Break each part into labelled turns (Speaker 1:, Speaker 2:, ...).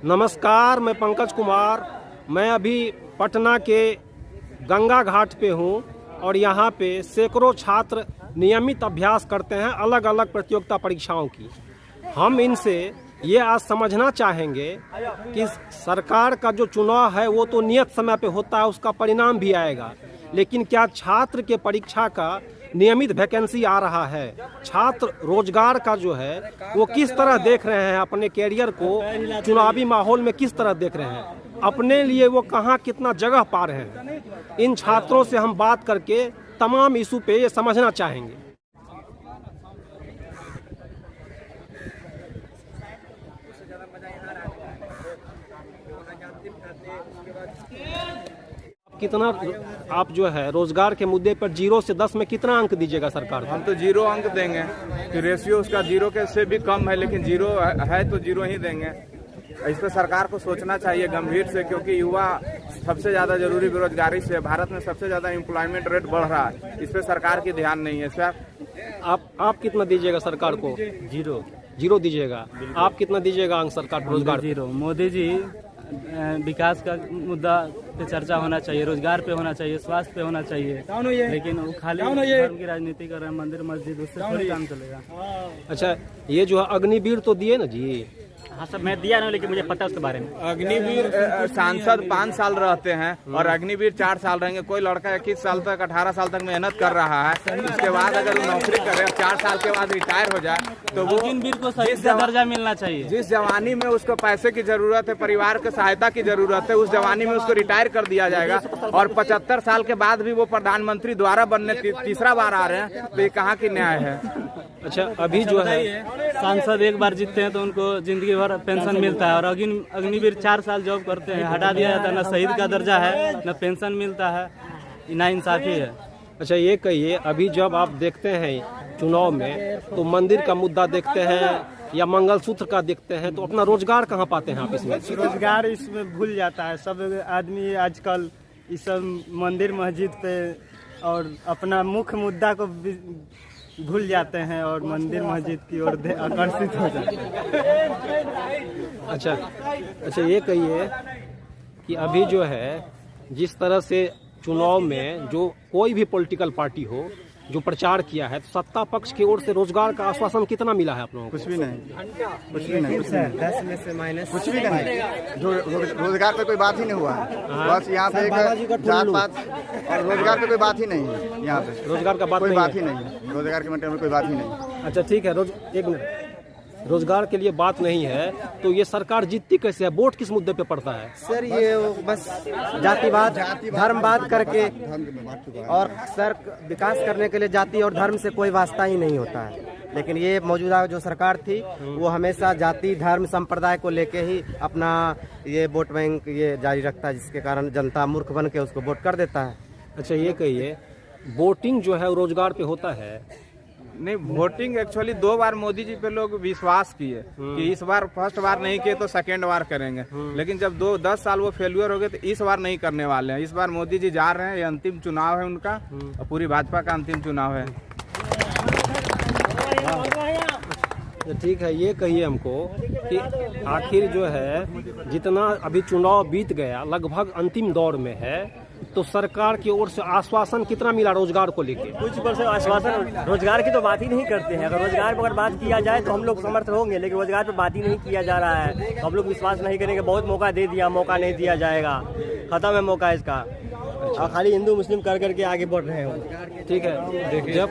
Speaker 1: नमस्कार, मैं पंकज कुमार। मैं अभी पटना के गंगा घाट पे हूँ और यहाँ पे सैकड़ों छात्र नियमित अभ्यास करते हैं अलग अलग प्रतियोगिता परीक्षाओं की। हम इनसे ये आज समझना चाहेंगे कि सरकार का जो चुनाव है वो तो नियत समय पे होता है, उसका परिणाम भी आएगा, लेकिन क्या छात्र के परीक्षा का नियमित वैकेंसी आ रहा है? छात्र रोजगार का जो है वो किस तरह देख रहे हैं, अपने कैरियर को चुनावी माहौल में किस तरह देख रहे हैं, अपने लिए वो कहाँ कितना जगह पा रहे हैं? इन छात्रों से हम बात करके तमाम इशू पे ये समझना चाहेंगे। कितना आप जो है रोजगार के मुद्दे पर 0 से 10 में कितना अंक दीजिएगा सरकार को?
Speaker 2: हम तो 0 अंक देंगे कि रेशियो उसका 0 के से भी कम है, लेकिन 0 है तो 0 ही देंगे। इस पर सरकार को सोचना चाहिए गंभीर से, क्योंकि युवा सबसे ज़्यादा जरूरी बेरोजगारी से भारत में सबसे ज़्यादा एम्प्लॉयमेंट रेट बढ़ रहा है। इस पर सरकार की ध्यान नहीं है। सर
Speaker 1: आप कितना दीजिएगा सरकार को? 0 दीजिएगा। आप कितना दीजिएगा अंक सरकार को रोजगार?
Speaker 3: 0। मोदी जी विकास का मुद्दा पे चर्चा होना चाहिए, रोजगार पे होना चाहिए, स्वास्थ्य पे होना चाहिए, लेकिन वो खाली धर्म की राजनीति कर रहे हैं, मंदिर मस्जिद, उससे थोड़ी काम चलेगा।
Speaker 1: अच्छा, ये जो है अग्निवीर तो दिए ना जी?
Speaker 3: हाँ सर, मैं दिया नहीं, लेकिन मुझे पता है उसके बारे में।
Speaker 2: अग्निवीर सांसद 5 साल रहते हैं और अग्निवीर 4 साल रहेंगे। कोई लड़का 21 साल तक 18 साल तक मेहनत कर रहा है, उसके बाद अगर वो नौकरी करे 4 साल के बाद रिटायर हो जाए तो वो
Speaker 3: अग्निवीर को सही दर्जा मिलना चाहिए।
Speaker 2: जिस जवानी में उसको पैसे की जरूरत है, परिवार के सहायता की जरूरत है, उस जवानी में उसको रिटायर कर दिया जाएगा। और 75 साल के बाद भी वो प्रधानमंत्री द्वारा बनने तीसरा बार आ रहे हैं, तो ये कहाँ की न्याय है?
Speaker 1: अच्छा, अभी जो है
Speaker 3: सांसद एक बार जीतते हैं तो उनको जिंदगी भर पेंशन मिलता है, और अग्निवीर 4 साल जॉब करते हैं, हटा दिया जाता है, न शहीद का दर्जा है न पेंशन मिलता है। ना इंसाफी है।
Speaker 1: अच्छा, ये कहिए, अभी जब आप देखते हैं चुनाव में तो मंदिर का मुद्दा देखते हैं या मंगलसूत्र का देखते हैं, तो अपना रोजगार कहाँ पाते हैं आप इसमें?
Speaker 4: रोजगार इसमें भूल जाता है सब आदमी आजकल, इस सब मंदिर मस्जिद पे और अपना मुख्य मुद्दा को भूल जाते हैं और मंदिर मस्जिद की ओर आकर्षित हो जाते हैं।
Speaker 1: अच्छा, ये कहिए कि अभी जो है जिस तरह से चुनाव में जो कोई भी पॉलिटिकल पार्टी हो जो प्रचार किया है, तो सत्ता पक्ष की ओर से रोजगार का आश्वासन कितना मिला है आप लोगों को?
Speaker 4: कुछ भी नहीं। 10 में से माइनस कुछ भी नहीं। जो रोजगार पे कोई बात ही नहीं हुआ है। बस यहाँ पे एक जात पात और रोजगार पे कोई बात ही नहीं है। यहाँ पे
Speaker 1: रोजगार का
Speaker 4: कोई बात ही नहीं है। रोजगार के मतलब में कोई बात ही नहीं।
Speaker 1: अच्छा, ठीक है, एक मिनट, रोजगार के लिए बात नहीं है तो ये सरकार जीतती कैसे है? वोट किस मुद्दे पे पड़ता है?
Speaker 5: सर ये बस जातिवाद धर्मवाद करके, और सर विकास करने के लिए जाति और धर्म से कोई वास्ता ही नहीं होता है। लेकिन ये मौजूदा जो सरकार थी वो हमेशा जाति धर्म संप्रदाय को लेके ही अपना ये वोट बैंक ये जारी रखता है, जिसके कारण जनता मूर्ख बन के उसको वोट कर देता है।
Speaker 1: अच्छा, ये कहिए, वोटिंग जो है रोजगार पे होता है?
Speaker 2: नहीं, वोटिंग एक्चुअली 2 बार मोदी जी पे लोग विश्वास किए कि इस बार फर्स्ट बार नहीं किए तो सेकेंड बार करेंगे, लेकिन जब 10 साल वो फेल्यूर हो गए तो इस बार नहीं करने वाले हैं। इस बार मोदी जी जा रहे हैं, ये अंतिम चुनाव है उनका और पूरी भाजपा का अंतिम चुनाव है।
Speaker 1: ठीक है, ये कहिए हमको कि आखिर जो है जितना अभी चुनाव बीत गया, लगभग अंतिम दौर में है, तो सरकार की ओर से आश्वासन कितना मिला रोजगार को लेके?
Speaker 6: कुछ परसेंट आश्वासन, रोजगार की तो बात ही नहीं करते हैं। अगर रोजगार पर बात किया जाए तो हम लोग समर्थ होंगे, लेकिन रोजगार पर बात ही नहीं किया जा रहा है तो हम लोग विश्वास नहीं करेंगे। बहुत मौका दे दिया, मौका नहीं दिया जाएगा, खत्म है मौका इसका। और खाली हिंदू मुस्लिम कर करके आगे बढ़ रहे हैं।
Speaker 1: ठीक है,
Speaker 7: देखिए, जब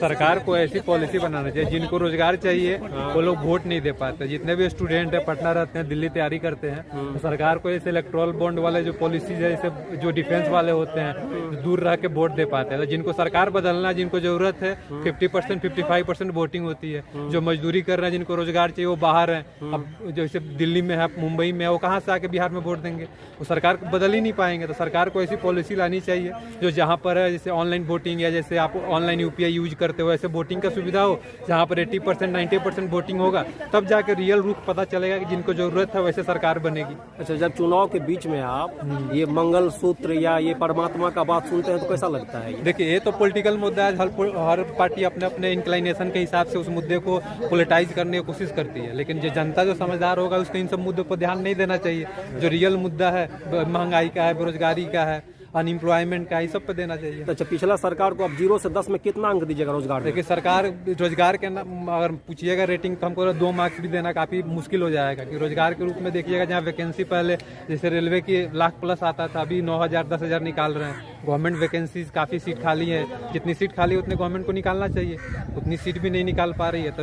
Speaker 7: सरकार को ऐसी पॉलिसी बनाना चाहिए, जिनको रोजगार चाहिए वो लोग वोट नहीं दे पाते। जितने भी स्टूडेंट है पटना रहते हैं, दिल्ली तैयारी करते हैं, तो सरकार को ऐसे इलेक्ट्रल बॉन्ड वाले जो पॉलिसीज है, जैसे जो डिफेंस वाले होते हैं, दूर रह के वोट दे पाते हैं। तो जिनको सरकार बदलना, जिनको जरूरत है, 50% 55% वोटिंग होती है। जो मजदूरी कर रहे हैं, जिनको रोजगार चाहिए, वो बाहर है। अब जैसे दिल्ली में है, मुंबई में है, वो कहाँ से आके बिहार में वोट देंगे? वो सरकार बदल ही नहीं पाएंगे। तो सरकार को ऐसी पॉलिसी लानी चाहिए जो जहाँ पर है, जैसे ऑनलाइन वोटिंग या जैसे आप ऑनलाइन UPI यूज करते हो ऐसे वोटिंग का सुविधा हो, जहाँ पर 80% 90% वोटिंग होगा, तब जाकर रियल रूप पता चलेगा कि जिनको जरूरत है वैसे सरकार बनेगी।
Speaker 1: अच्छा, जब चुनाव के बीच में आप ये मंगलसूत्र या ये परमात्मा का बात सुनते हैं तो कैसा लगता है?
Speaker 7: देखिए, ये तो पॉलिटिकल मुद्दा है, हर पार्टी अपने अपने इंक्लाइनेशन के हिसाब से उस मुद्दे को पोलिटाइज करने की कोशिश करती है, लेकिन जो जनता जो समझदार होगा उसको इन सब मुद्दों पर ध्यान नहीं देना चाहिए। जो रियल मुद्दा है, महंगाई का है, बेरोजगारी का है, अनएम्प्लॉयमेंट का, ये सब पे देना चाहिए।
Speaker 1: अच्छा, पिछला सरकार को अब 0 से 10 में कितना अंक दीजिएगा रोजगार में?
Speaker 7: देखिए, सरकार रोजगार के अगर पूछिएगा रेटिंग तो हमको 2 मार्क्स भी देना काफ़ी मुश्किल हो जाएगा कि रोजगार के रूप में देखिएगा जहाँ वैकेंसी पहले जैसे रेलवे की 1 लाख प्लस आता था, अभी 9,000 10,000 निकाल रहे हैं। गवर्नमेंट वैकेंसीज काफ़ी सीट खाली है, जितनी सीट खाली है उतने गवर्नमेंट को निकालना चाहिए, उतनी सीट भी नहीं निकाल पा रही है, तो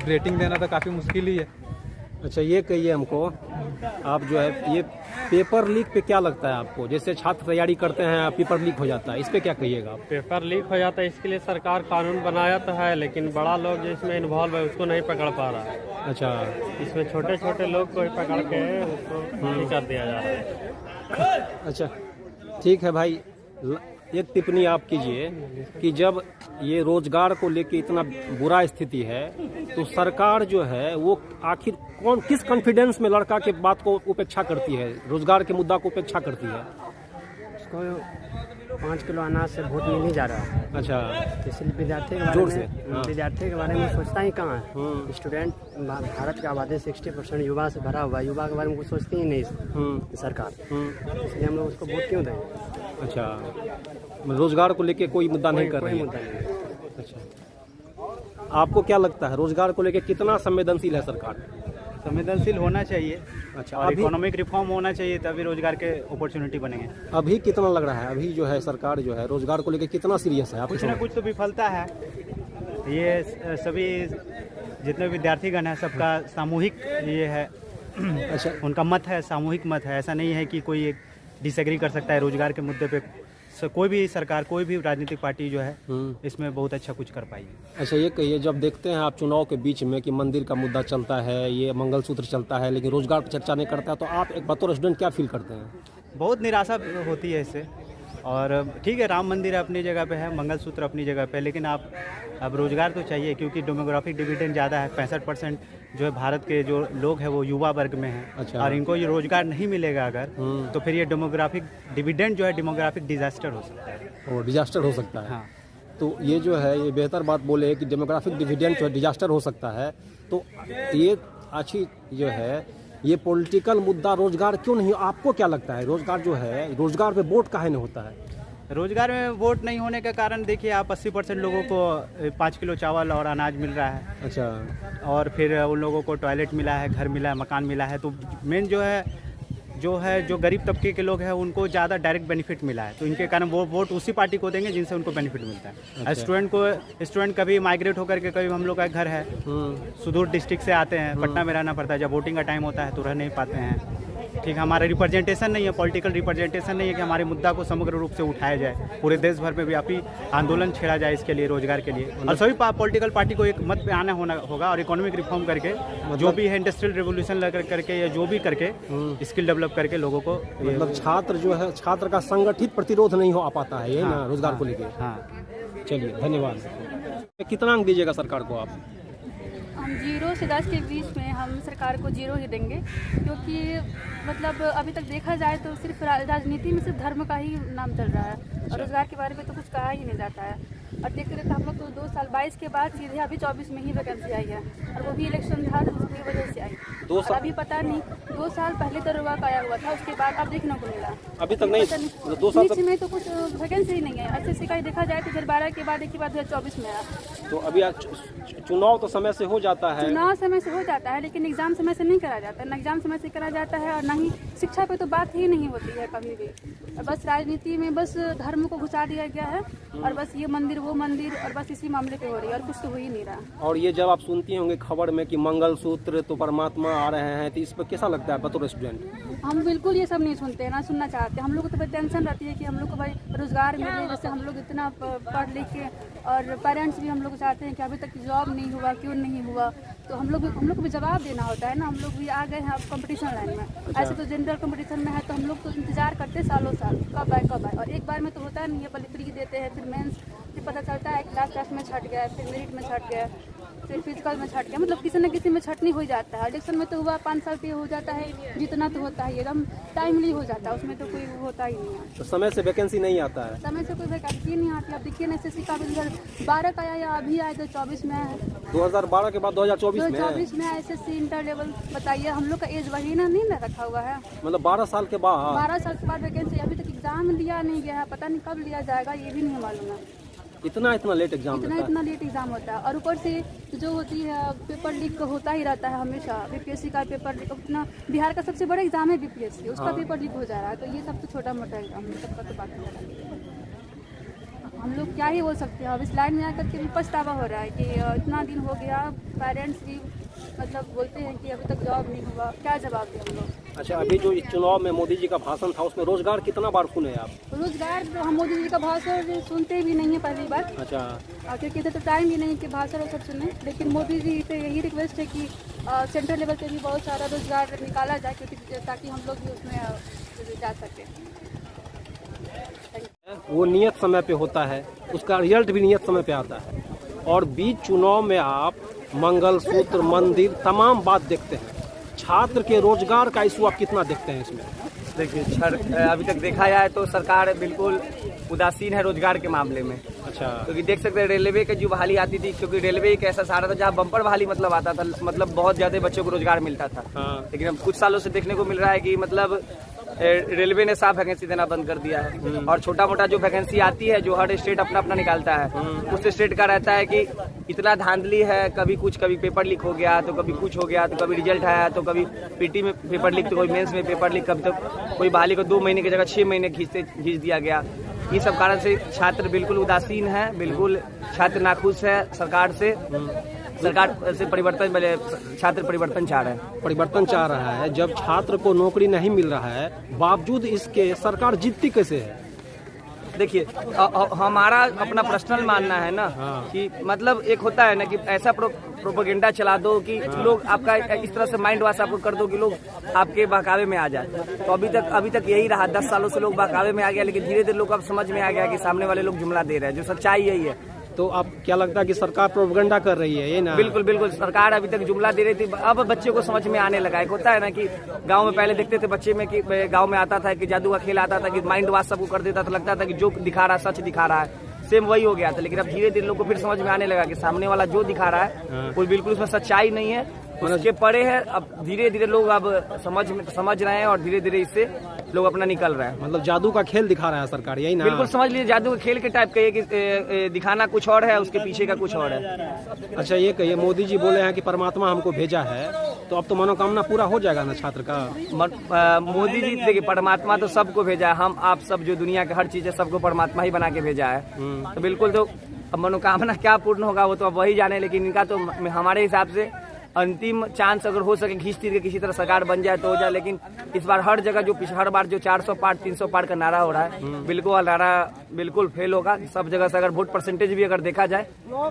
Speaker 7: रेटिंग देना तो काफ़ी मुश्किल ही है।
Speaker 1: अच्छा, ये कहिए हमको, आप जो है ये पेपर लीक पे क्या लगता है आपको? जैसे छात्र तैयारी करते हैं, पेपर लीक हो जाता है, इस पे क्या कहिएगा आप?
Speaker 8: पेपर लीक हो जाता है, इसके लिए सरकार कानून बनाया तो है, लेकिन बड़ा लोग जो इसमें इन्वॉल्व है उसको नहीं पकड़ पा रहा है।
Speaker 1: अच्छा,
Speaker 8: इसमें छोटे छोटे लोग को ही पकड़ के उसको नहीं कर दिया जा रहा है।
Speaker 1: अच्छा, ठीक है भाई, एक टिप्पणी आप कीजिए कि जब ये रोजगार को लेके इतना बुरा स्थिति है तो सरकार जो है वो आखिर किस कॉन्फिडेंस में लड़का के बात को उपेक्षा करती है, रोजगार के मुद्दा को उपेक्षा करती है?
Speaker 9: उसको 5 किलो अनाज से वोट मिल ही जा रहा है।
Speaker 1: अच्छा,
Speaker 9: इसलिए विद्यार्थी के बारे में सोचता ही कहाँ है। स्टूडेंट भारत की आबादी 60% युवा से भरा हुआ है, युवा के बारे में कुछ सोचती ही नहीं सरकार, इसलिए हम लोग उसको वोट क्यों दें?
Speaker 1: अच्छा, रोजगार को लेके कोई मुद्दा नहीं कर रही है। अच्छा, आपको क्या लगता है रोजगार को लेके कितना संवेदनशील है सरकार?
Speaker 4: संवेदनशील होना चाहिए।
Speaker 1: अच्छा,
Speaker 4: और इकोनॉमिक रिफॉर्म होना चाहिए, तभी रोजगार के अपॉर्चुनिटी बनेंगे।
Speaker 1: अभी कितना लग रहा है, अभी जो है सरकार जो है रोजगार को लेके कितना सीरियस है?
Speaker 4: कुछ ना कुछ तो विफलता है। ये सभी जितने विद्यार्थीगण हैं सबका सामूहिक ये है,
Speaker 1: अच्छा,
Speaker 4: उनका मत है, सामूहिक मत है। ऐसा नहीं है कि कोई एक डिसएग्री कर सकता है रोजगार के मुद्दे पे। कोई भी सरकार, कोई भी राजनीतिक पार्टी जो है इसमें बहुत अच्छा कुछ कर पाई है।
Speaker 1: अच्छा, ये कहिए, जब देखते हैं आप चुनाव के बीच में कि मंदिर का मुद्दा चलता है, ये मंगलसूत्र चलता है, लेकिन रोजगार पर चर्चा नहीं करता है, तो आप एक बतौर स्टूडेंट क्या फील करते हैं?
Speaker 4: बहुत निराशा होती है इससे। और ठीक है, राम मंदिर अपनी जगह पे है, मंगलसूत्र अपनी जगह पे, लेकिन अब रोजगार तो चाहिए, क्योंकि डेमोग्राफिक डिविडेंड ज़्यादा है। 65% जो है भारत के जो लोग हैं वो युवा वर्ग में हैं।
Speaker 1: अच्छा।
Speaker 4: और इनको ये रोजगार नहीं मिलेगा अगर, तो फिर ये डेमोग्राफिक डिविडेंड जो है डेमोग्राफिक डिजास्टर हो सकता है।
Speaker 1: डिजास्टर हो सकता है।
Speaker 4: हाँ,
Speaker 1: तो ये जो है ये बेहतर बात बोले कि डेमोग्राफिक डिविडेंड जो है डिजास्टर हो सकता है, तो ये अच्छी जो है ये पॉलिटिकल मुद्दा रोजगार क्यों नहीं? आपको क्या लगता है रोजगार जो है, रोजगार पे वोट काहे नहीं होता है?
Speaker 4: रोजगार में वोट नहीं होने के कारण देखिए आप 80% लोगों को 5 किलो चावल और अनाज मिल रहा है।
Speaker 1: अच्छा,
Speaker 4: और फिर उन लोगों को टॉयलेट मिला है, घर मिला है, मकान मिला है। तो मेन जो गरीब तबके के लोग हैं उनको ज़्यादा डायरेक्ट बेनिफिट मिला है, तो इनके कारण वो वोट उसी पार्टी को देंगे जिनसे उनको बेनिफिट मिलता है। अच्छा। स्टूडेंट कभी माइग्रेट होकर के, कभी हम लोग का घर है सुदूर डिस्ट्रिक्ट से आते हैं, पटना में रहना पड़ता है, जब वोटिंग का टाइम होता है तो रह नहीं पाते हैं। ठीक, हमारा रिप्रेजेंटेशन नहीं है, पॉलिटिकल रिप्रेजेंटेशन नहीं है कि हमारे मुद्दा को समग्र रूप से उठाया जाए, पूरे देश भर में व्यापी आंदोलन छेड़ा जाए इसके लिए, रोजगार के लिए। और सभी पॉलिटिकल पार्टी को एक मत पे आना होगा और इकोनॉमिक रिफॉर्म करके जो भी है इंडस्ट्रियल रेवोल्यूशन करके या जो भी करके स्किल डेवलप करके लोगों को,
Speaker 1: मतलब छात्र जो है, छात्र का संगठित प्रतिरोध नहीं हो पाता है, यही ना रोजगार को लेके?
Speaker 4: हाँ,
Speaker 1: चलिए, धन्यवाद। कितना अंक दीजिएगा सरकार को आप?
Speaker 10: हम 0 से 10 के बीच में हम सरकार को 0 ही देंगे, क्योंकि मतलब अभी तक देखा जाए तो सिर्फ राजनीति में सिर्फ धर्म का ही नाम चल रहा है और रोजगार के बारे में तो कुछ कहा ही नहीं जाता है। और देखते देखते हम लोग तो 2 साल 22 के बाद सीधे अभी 24 में ही वैकेंसी आई है, और वो भी इलेक्शन था उसकी वजह से आई।
Speaker 1: 2 साल
Speaker 10: अभी पता नहीं, 2 साल पहले तो रुआ आया हुआ था, उसके बाद अब देखने को मिला
Speaker 1: अभी तक नहीं। 2 साल
Speaker 10: बीच में तो कुछ वैकेंसी ही नहीं है। अच्छे का देखा जाए तो 2012 के बाद एक ही बार 2024 में आया।
Speaker 1: तो अभी चुनाव तो समय से हो जाता है,
Speaker 10: चुनाव समय से हो जाता है, लेकिन एग्जाम समय से नहीं करा जाता है। ना एग्जाम समय से करा जाता है और ना ही शिक्षा पे तो बात ही नहीं होती है कभी भी। बस राजनीति में बस धर्म को घुसा दिया गया है और बस ये मंदिर वो मंदिर, और बस इसी मामले पे हो रही है और कुछ तो हो ही नहीं रहा।
Speaker 1: और ये जब आप सुनती होंगे खबर में कि मंगलसूत्र तो परमात्मा आ रहे हैं, तो इस पर कैसा लगता है बतौर स्टूडेंट?
Speaker 10: हम बिल्कुल ये सब नहीं सुनते हैं, ना सुनना चाहते। हम लोग को तो टेंशन रहती है कि हम लोग को भाई रोजगार मिले, जैसे हम लोग इतना पढ़ लिख के, और पेरेंट्स भी हम लोग चाहते हैं कि अभी तक जॉब नहीं हुआ, क्यों नहीं हुआ, तो हम लोग को भी जवाब देना होता है ना। हम लोग भी आ गए हैं अब कंपटीशन लाइन में। ऐसे तो जनरल कंपटीशन में है तो हम लोग तो इंतजार करते हैं सालों साल, कब आए, और एक बार में तो होता नहीं है। पहले प्री देते हैं, फिर मेंस, फिर पता चलता है क्लास में छट गया, फिर मेरिट में छट गया, फिर फिजिकल में छट गया, मतलब किसी न किसी में छटनी हो जाता है। इलेक्शन में तो हुआ 5 साल पे हो जाता है, जितना तो होता है एकदम टाइमली हो जाता है, उसमें तो कोई होता ही नहीं है।
Speaker 1: तो समय से वैकेंसी नहीं आता है?
Speaker 10: समय से कोई वैकेंसी नहीं आती। अब देखिए ना, SSC का 2012 का आया, अभी आया 2024 में है।
Speaker 1: 2012 के बाद 2024 में
Speaker 10: 2024 में SSC इंटर लेवल। बताइए, हम लोग का एज वही ना नहीं ना रखा हुआ है,
Speaker 1: मतलब 12 साल के बाद।
Speaker 10: 12 साल के बाद वैकेंसी। अभी तक एग्जाम लिया नहीं गया है, पता नहीं कब लिया जाएगा, ये भी नहीं मालूम है।
Speaker 1: इतना लेट एग्जाम
Speaker 10: इतना लेट एग्जाम होता है, और ऊपर से जो होती है पेपर लीक होता ही रहता है हमेशा। BPSC का पेपर लीक, अपना बिहार का सबसे बड़ा एग्जाम है BPSC, उसका पेपर लीक हो जा रहा है। तो ये सब तो छोटा मोटा एग्जाम, सबका तो बात नहीं है। हम लोग क्या ही बोल सकते हैं। अब इस लाइन में आकर के भी पछतावा हो रहा है कि इतना दिन हो गया, पेरेंट्स भी मतलब बोलते हैं कि अभी तक जॉब नहीं हुआ, क्या जवाब दें हम लोग।
Speaker 1: अच्छा, अभी जो इस चुनाव में मोदी जी का भाषण था, उसमें रोजगार कितना बार सुने आप?
Speaker 10: रोजगार तो हम मोदी जी का भाषण सुनते भी नहीं है पहली बार।
Speaker 1: अच्छा,
Speaker 10: क्योंकि इधर तो टाइम भी नहीं कि भाषण और सब सुने। लेकिन मोदी जी से यही रिक्वेस्ट है कि सेंट्रल लेवल पे भी बहुत सारा रोजगार निकाला जाए, क्योंकि ताकि हम लोग भी उसमें जा सकें।
Speaker 1: वो नियत समय पे होता है, उसका रिजल्ट भी नियत समय पे आता है। और बीच चुनाव में आप मंगलसूत्र, मंदिर, तमाम बात देखते हैं। छात्र के रोजगार का इशू आप कितना देखते हैं इसमें?
Speaker 6: देखिए, अभी तक देखा जाए तो सरकार बिल्कुल उदासीन है रोजगार के मामले में।
Speaker 1: अच्छा,
Speaker 6: क्योंकि देख सकते हैं रेलवे की जो बहाली आती थी, क्योंकि रेलवे एक ऐसा सहारा था जहाँ बम्पर बहाली मतलब आता था, मतलब बहुत ज्यादा बच्चों को रोजगार मिलता था।
Speaker 1: हाँ।
Speaker 6: लेकिन अब कुछ सालों से देखने को मिल रहा है कि मतलब रेलवे ने साफ वैकेंसी देना बंद कर दिया है। और छोटा मोटा जो वैकेंसी आती है, जो हर स्टेट अपना अपना निकालता है, उस स्टेट का रहता है कि इतना धांधली है, कभी कुछ, कभी पेपर लीक हो गया तो कभी कुछ हो गया, तो कभी रिजल्ट आया तो कभी PT में पेपर लीक, तो कोई मेंस में पेपर लीक, कभी तो कोई बहाली को 2 महीने की जगह 6 महीने खींच दिया गया। ये सब कारण से छात्र बिल्कुल उदासीन है, बिल्कुल छात्र नाखुश है सरकार से। सरकार से परिवर्तन, छात्र परिवर्तन चाह रहे हैं।
Speaker 1: परिवर्तन चाह रहा है। जब छात्र को नौकरी नहीं मिल रहा है, बावजूद इसके सरकार जीतती कैसे है?
Speaker 6: देखिए, हमारा अपना पर्सनल मानना है ना कि मतलब एक होता है ना कि ऐसा प्रोपेगेंडा चला दो कि लोग आपका इस तरह से माइंड वॉश आपको कर दो कि लोग आपके बहकावे में आ जाए। तो अभी तक यही रहा, 10 सालों से लोग बहकावे में आ गया, लेकिन धीरे धीरे लोग अब समझ में आ गया कि सामने वाले लोग जुमला दे रहे हैं, जो सच्चाई यही है।
Speaker 1: तो अब क्या लगता है कि सरकार प्रोपेगेंडा कर रही है, ये ना?
Speaker 6: बिल्कुल बिल्कुल, सरकार अभी तक जुमला दे रही थी, अब बच्चे को समझ में आने लगा है। होता है ना कि गांव में पहले देखते थे बच्चे में कि गांव में आता था कि जादू का खेल आता था कि माइंड वॉश सबको कर देता था, लगता था कि जो दिखा रहा है सच दिखा रहा है, सेम वही हो गया था। लेकिन अब धीरे धीरे लोग को फिर समझ में आने लगा कि सामने वाला जो दिखा रहा है वो बिल्कुल उसमें सच्चाई नहीं है, उसके परे है। अब धीरे धीरे लोग अब समझ रहे हैं और धीरे धीरे इससे लोग अपना निकल रहे हैं।
Speaker 1: मतलब जादू का खेल दिखा रहा है सरकार, यही ना?
Speaker 6: बिल्कुल, समझ लीजिए जादू का खेल के टाइप का, ये कि दिखाना कुछ और है, उसके पीछे का कुछ और है।
Speaker 1: अच्छा, ये कहिए, मोदी जी बोले हैं कि परमात्मा हमको भेजा है, तो अब तो मनोकामना पूरा हो जाएगा ना छात्र का?
Speaker 6: मोदी जी देखिए, परमात्मा तो सबको भेजा है, हम आप सब जो दुनिया का हर चीज है सबको परमात्मा ही बना के भेजा है। तो बिल्कुल, तो अब मनोकामना क्या पूर्ण होगा वो तो अब वही जाने, लेकिन इनका तो हमारे हिसाब से अंतिम चांस अगर हो सके घींच तीर के किसी तरह सरकार बन जाए तो हो जाए। लेकिन इस बार हर जगह जो हर बार जो 400 पार 300 पार का नारा हो रहा है, बिल्कुल नारा बिल्कुल फेल होगा सब जगह से। अगर वोट परसेंटेज भी अगर देखा जाए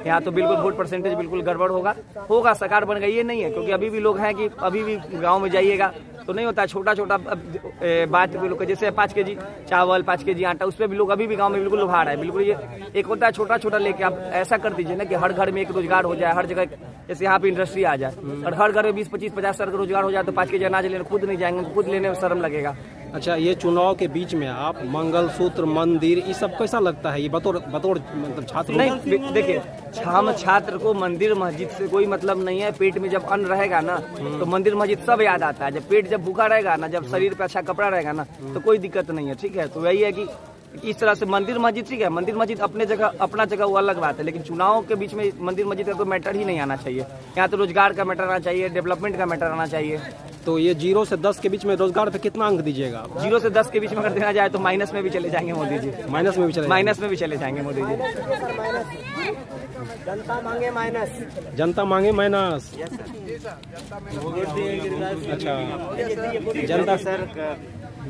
Speaker 6: यहाँ, तो बिल्कुल वोट परसेंटेज बिल्कुल गड़बड़ होगा। सरकार बन गई ये नहीं है, क्योंकि अभी भी लोग हैं कि अभी भी गाँव में जाइएगा तो नहीं होता, छोटा छोटा बात भी लोग, जैसे 5 kg चावल, 5 kg आटा, उस पर भी लोग अभी भी गांव में बिल्कुल लुभा रहा है। बिल्कुल ये एक होता है छोटा छोटा लेके आप ऐसा कर दीजिए ना कि हर घर में एक रोजगार हो जाए, हर जगह जैसे यहाँ पे इंडस्ट्री आ जाए, और हर घर में 20, 25, 50 का रोजगार हो जाए, तो 5 kg अनाज लेने खुद नहीं जाएंगे, खुद लेने में शर्म लगेगा।
Speaker 1: अच्छा, ये चुनाव के बीच में आप मंगलसूत्र, मंदिर, ये सब कैसा लगता है? ये बतौर मतलब छात्र?
Speaker 6: नहीं, देखिए, हम छात्र को मंदिर मस्जिद से कोई मतलब नहीं है। पेट में जब अन्न रहेगा ना तो मंदिर मस्जिद सब याद आता है। जब पेट जब भूखा रहेगा ना, जब शरीर पे अच्छा कपड़ा रहेगा ना, तो कोई दिक्कत नहीं है। ठीक है, तो वही है कि इस तरह से मंदिर मस्जिद, ठीक है, मंदिर मस्जिद अपने जगह, अपना जगह वो अलग बात है, लेकिन चुनाव के बीच में मंदिर मस्जिद का कोई मैटर ही नहीं आना चाहिए। यहाँ तो रोजगार का मैटर आना चाहिए, डेवलपमेंट का मैटर आना चाहिए।
Speaker 1: तो ये 0 से 10 के बीच में रोजगार पे कितना अंक दीजिएगा आप?
Speaker 11: 0 से 10 के बीच में अगर देना जाए तो माइनस में भी चले जाएंगे मोदी जी।
Speaker 1: माइनस में भी चले
Speaker 11: माइनस में भी चले जाएंगे मोदी जी।
Speaker 5: जनता मांगे माइनस।
Speaker 1: जनता मांगे माइनस। अच्छा, जनता सर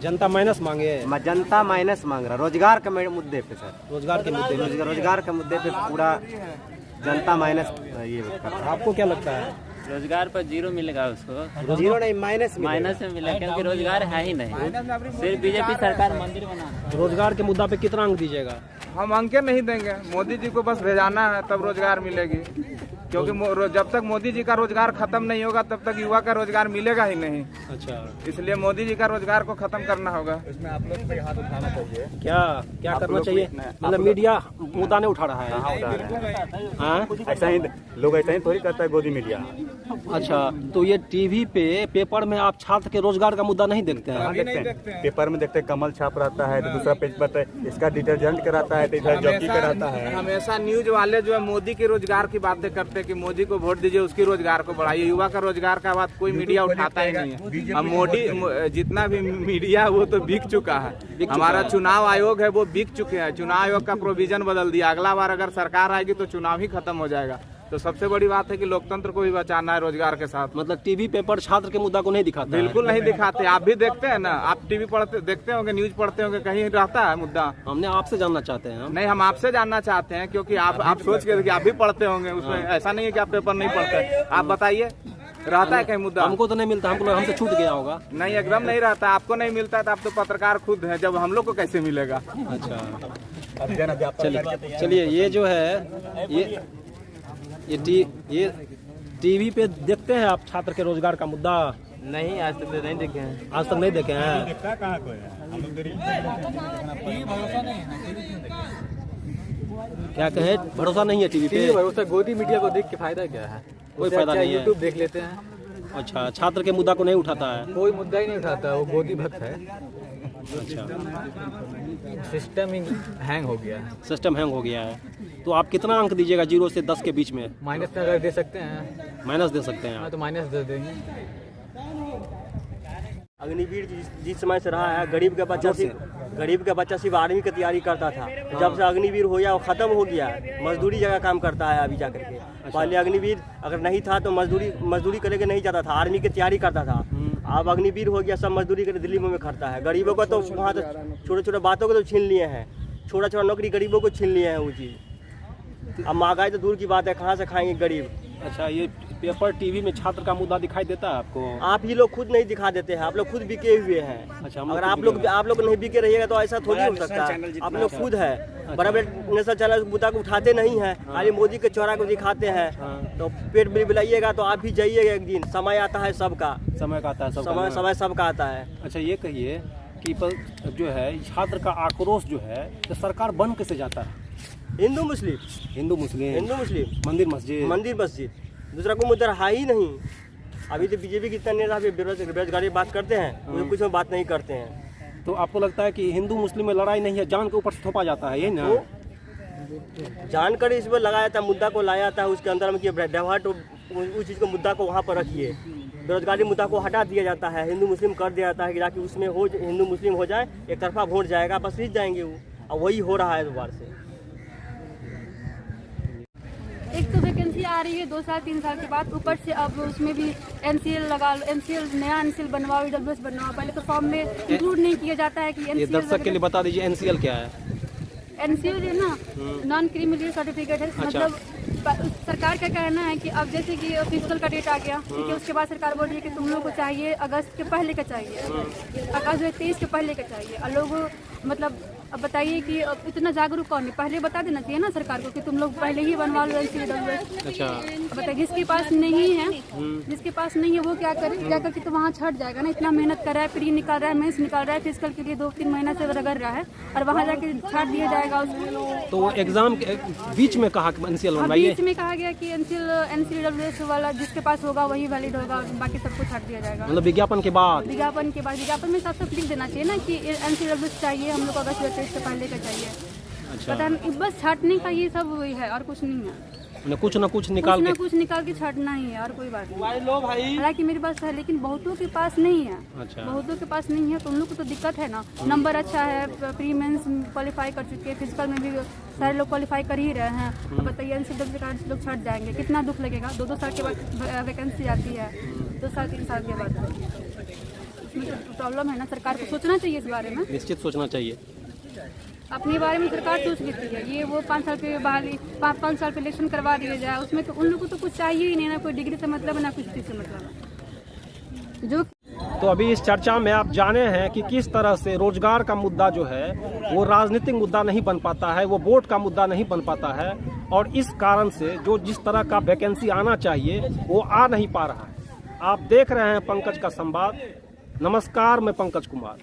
Speaker 1: जनता माइनस मांगे।
Speaker 5: जनता माइनस मांग रहा रोजगार के मुद्दे पे सर।
Speaker 1: रोजगार के मुद्दे
Speaker 5: रोजगार के मुद्दे पे पूरा जनता माइनस ये कर रहा है।
Speaker 1: आपको क्या लगता है?
Speaker 3: रोजगार पर 0 मिलेगा उसको।
Speaker 5: 0 नहीं माइनस
Speaker 3: माइनस में मिलेगा क्योंकि रोजगार है ही नहीं। सिर्फ बीजेपी सरकार मंदिर बना।
Speaker 1: रोजगार के मुद्दा पे कितना अंक दीजिएगा?
Speaker 2: हम अंक नहीं देंगे, मोदी जी को बस भेजाना है तब रोजगार मिलेगी, क्योंकि जब तक मोदी जी का रोजगार खत्म नहीं होगा तब तक युवा का रोजगार मिलेगा ही नहीं।
Speaker 1: अच्छा,
Speaker 2: इसलिए मोदी जी का रोजगार को खत्म करना होगा।
Speaker 11: इसमें आप लोग को हाथ उठाना चाहिए।
Speaker 1: क्या करना चाहिए? मतलब मीडिया मुद्दा नहीं उठा रहा है। हाँ,
Speaker 11: ऐसा ही लोग ऐसा ही थोड़ी करता है गोदी मीडिया।
Speaker 1: अच्छा, तो ये टीवी पे पेपर में आप छात्र के रोजगार का मुद्दा नहीं देखते हैं?
Speaker 11: देखते हैं पेपर में, देखते हैं कमल छाप रहता है तो दूसरा पेज पर इसका डिटर्जेंट कराता है तो इधर जॉकी कराता है।
Speaker 2: हमेशा न्यूज वाले जो है मोदी के रोजगार की बातें करते हैं कि मोदी को वोट दीजिए, उसकी रोजगार को बढ़ाइए। युवा का रोजगार का बात कोई मीडिया उठाता ही नहीं है। अब मोदी जितना भी मीडिया वो तो बिक चुका है। हमारा चुनाव आयोग है वो बिक चुके हैं। चुनाव आयोग का प्रोविजन बदल दिया, अगला बार अगर सरकार आएगी तो चुनाव ही खत्म हो जाएगा। तो सबसे बड़ी बात है कि लोकतंत्र को भी बचाना है रोजगार के साथ।
Speaker 1: मतलब टीवी पेपर छात्र के मुद्दा को नहीं दिखाते?
Speaker 2: बिल्कुल नहीं दिखाते। आप भी देखते हैं ना, आप टीवी पढ़ते देखते होंगे, न्यूज पढ़ते होंगे, कहीं रहता है मुद्दा?
Speaker 1: हमने आपसे जानना चाहते हैं।
Speaker 2: नहीं, हम आपसे जानना चाहते हैं क्योंकि आप सोच के आप भी पढ़ते होंगे उसमें। ऐसा नहीं है कि आप पेपर नहीं पढ़ते। आप बताइए, रहता है कहीं मुद्दा?
Speaker 1: हमको तो नहीं मिलता, हमसे छूट गया होगा।
Speaker 2: नहीं, एकदम नहीं रहता। आपको नहीं मिलता है तो आप तो पत्रकार खुद हैं, जब हम लोग को कैसे मिलेगा?
Speaker 1: अच्छा, चलिए ये जो है ये टीवी पे देखते हैं आप छात्र के रोजगार का मुद्दा?
Speaker 3: नहीं, आज तक नहीं देखे हैं।
Speaker 1: आज तक नहीं देखे हैं? क्या कहे, भरोसा नहीं है टीवी पे?
Speaker 7: भरोसा गोदी मीडिया को देख के फायदा क्या है?
Speaker 1: कोई फायदा नहीं है।
Speaker 7: यूट्यूब देख लेते हैं।
Speaker 1: अच्छा, छात्र के मुद्दा को नहीं उठाता है?
Speaker 7: कोई मुद्दा ही नहीं उठाता, वो गोदी भक्त है।
Speaker 1: अच्छा,
Speaker 7: सिस्टम ही हैंग हो गया है।
Speaker 1: सिस्टम हैंग हो गया है। तो आप कितना अंक दीजिएगा 0 से 10 के बीच में?
Speaker 7: माइनस में अगर दे सकते हैं।
Speaker 1: माइनस दे सकते हैं
Speaker 7: हाँ,
Speaker 1: आप?
Speaker 7: तो माइनस दे देंगे।
Speaker 6: अग्निवीर जिस समय से रहा है, गरीब का बच्चा सिर्फ आर्मी की तैयारी करता था। जब से अग्निवीर हो गया वो खत्म हो गया। मजदूरी जगह काम करता है अभी जाकर के। पहले अग्निवीर अगर नहीं था तो मजदूरी करके नहीं जाता था, आर्मी की तैयारी करता था। अब अग्निवीर हो गया, सब मजदूरी करके दिल्ली में खड़ता है। गरीबों को तो वहाँ तो छोटे छोटे बातों को तो छीन लिए हैं, छोटा छोटा नौकरी गरीबों को छीन लिए हैं वो चीज़। अब महंगाई तो दूर की बात है, कहाँ से खाएंगे गरीब?
Speaker 1: अच्छा, ये पेपर टीवी में छात्र का मुद्दा दिखाई देता है आपको?
Speaker 6: आप ही लोग खुद नहीं दिखा देते हैं, आप लोग खुद बिके हुए हैं।
Speaker 1: अच्छा,
Speaker 6: अगर आप लोग नहीं बिके रहिएगा तो ऐसा थोड़ी हो सकता है। आप लोग खुद है, बड़ा बड़े नेशनल चैनल मुद्दा को उठाते नहीं है, खाली मोदी के चौरा को दिखाते हैं। तो पेट बिलाइएगा तो आप भी जाइएगा एक दिन। समय आता है सबका,
Speaker 1: समय का आता है
Speaker 6: समय सबका आता है।
Speaker 1: अच्छा, ये कहिए कि जो है छात्र का आक्रोश जो है तो सरकार बन कैसे जाता है?
Speaker 6: हिंदू मुस्लिम, मंदिर मस्जिद, दूसरा को मुद्दा है ही नहीं। अभी तो बीजेपी की इतना नेता बेरोजगारी बात करते हैं, वो कुछ में बात नहीं करते हैं।
Speaker 1: तो आपको लगता है कि हिंदू मुस्लिम में लड़ाई नहीं है, जान के ऊपर से थोपा जाता है, ये ना?
Speaker 6: जानकर इस पर लगाया था, मुद्दा को लाया था, उसके अंदर में डाइवर्ट उस चीज़ को मुद्दा को वहाँ पर रखिए। बेरोजगारी मुद्दा को हटा दिया जाता है, हिंदू मुस्लिम कर दिया जाता है कि ताकि उसमें हो हिंदू मुस्लिम हो जाए, एक तरफा वोट जाएगा, बस जीत जाएंगे वो। और वही हो रहा है दोबारा से।
Speaker 10: एक तो वैकेंसी आ रही है 2 साल 3 साल के बाद, ऊपर से अब उसमें भी NCL लगा लो, नया NCL बनवाओ, EWS बनवाओ। पहले तो फॉर्म में इंक्लूड नहीं किया जाता है कि
Speaker 1: ये दर्शक के लिए बता दीजिए NCL क्या है?
Speaker 10: NCL जो है ना, नॉन क्रिमिनल सर्टिफिकेट है। मतलब सरकार का कहना है कि अब जैसे कि फिजिकल का डेट आ गया, ठीक है, उसके बाद सरकार बोल रही है कि तुम लोग को चाहिए अगस्त के पहले का चाहिए, अगस्त 2023 के पहले का चाहिए। और लोग मतलब अब बताइए कि अब इतना जागरूक कौन है? पहले बता देना चाहिए ना सरकार को कि तुम लोग पहले ही बनवा लो NCL।
Speaker 1: अच्छा,
Speaker 10: बताइए जिसके पास नहीं है, वो क्या करे? क्या करके तो वहाँ छट जाएगा ना। इतना मेहनत कर रहा है, प्री निकाल रहा है, मेंस निकाल रहा है, फिजिकल के लिए 2-3 महीना से रगड़ रहा है, और वहाँ जाके छाट दिया जाएगा उसको।
Speaker 1: तो वो एग्जाम के बीच में कहा NCL बनवाइए?
Speaker 10: बीच में कहा गया कि NCL वाला जिसके पास होगा वही वैलिड होगा, बाकी सबको छाट दिया जाएगा।
Speaker 1: मतलब विज्ञापन के बाद
Speaker 10: विज्ञापन में साफ साफ लिख देना चाहिए ना कि NCL चाहिए हम लोग, अगस्त 2023 से पहले का चाहिए।
Speaker 1: अच्छा,
Speaker 10: पता नहीं, बस छाटने का ये सब वही है और कुछ नहीं है।
Speaker 1: कुछ न कुछ निकाल के
Speaker 10: कुछ निकाल के छाटना ही है और कोई बात नहीं। हालांकि मेरे पास है लेकिन बहुतों के पास नहीं है।
Speaker 1: अच्छा।
Speaker 10: बहुतों के पास नहीं है तो उन लोग को तो दिक्कत है ना। नंबर अच्छा है, प्री मेंस क्वालिफाई कर चुके हैं, फिजिकल में भी सारे लोग क्वालिफाई कर ही रहे हैं। तो बताइए एनसीडब्ल्यू के कारण से लोग छट जाएंगे, कितना दुख लगेगा। 2-2 साल के बाद वैकेंसी आती है, 2 साल 3 साल के बाद उसमें तो प्रॉब्लम है ना। सरकार को सोचना चाहिए इस बारे में।
Speaker 1: निश्चित सोचना चाहिए।
Speaker 10: अपने बारे में सरकार सोच लेती है। ये वो 5 साल पे बहाली 5 साल पे इलेक्शन करवा दिया जाए, उसमें तो उन लोगों को तो कुछ चाहिए ही नहीं, ना कोई डिग्री से मतलब ना कुछ चीज़ से मतलब। जो
Speaker 1: तो अभी इस चर्चा में आप जाने हैं कि किस तरह से रोजगार का मुद्दा जो है वो राजनीतिक मुद्दा नहीं बन पाता है, वो वोट का मुद्दा नहीं बन पाता है, और इस कारण से जो जिस तरह का वैकेंसी आना चाहिए वो आ नहीं पा रहा है। आप देख रहे हैं पंकज का संवाद। नमस्कार, मैं पंकज कुमार।